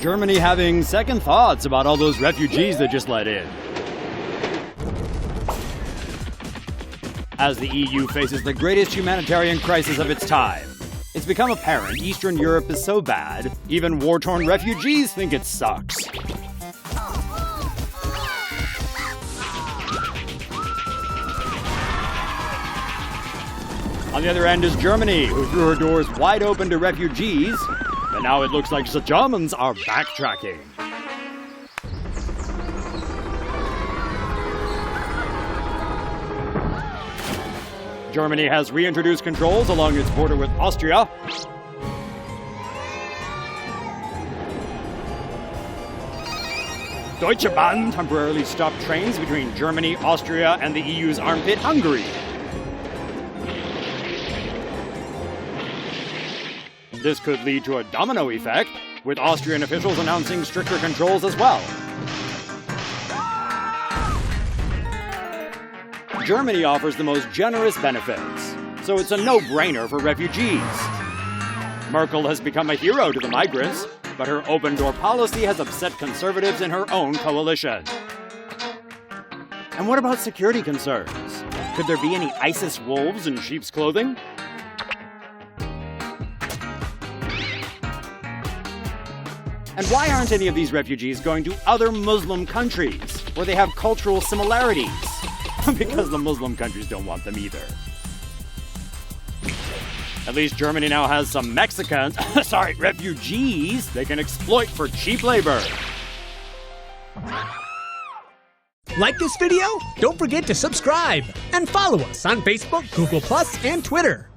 Germany having second thoughts about all those refugees they just let in. As the EU faces the greatest humanitarian crisis of its time, it's become apparent Eastern Europe is so bad, even war-torn refugees think it sucks. On the other end is Germany, who threw her doors wide open to refugees, but now it looks like the Germans are backtracking. Germany has reintroduced controls along its border with Austria. Deutsche Bahn temporarily stopped trains between Germany, Austria, and the EU's armpit, Hungary. This could lead to a domino effect, with Austrian officials announcing stricter controls as well. Germany offers the most generous benefits, so it's a no-brainer for refugees. Merkel has become a hero to the migrants, but her open-door policy has upset conservatives in her own coalition. And what about security concerns? Could there be any ISIS wolves in sheep's clothing? And why aren't any of these refugees going to other Muslim countries, where they have cultural similarities? Because the Muslim countries don't want them either. At least Germany now has some Mexicans, refugees they can exploit for cheap labor. Like this video? Don't forget to subscribe and follow us on Facebook, Google+, and Twitter.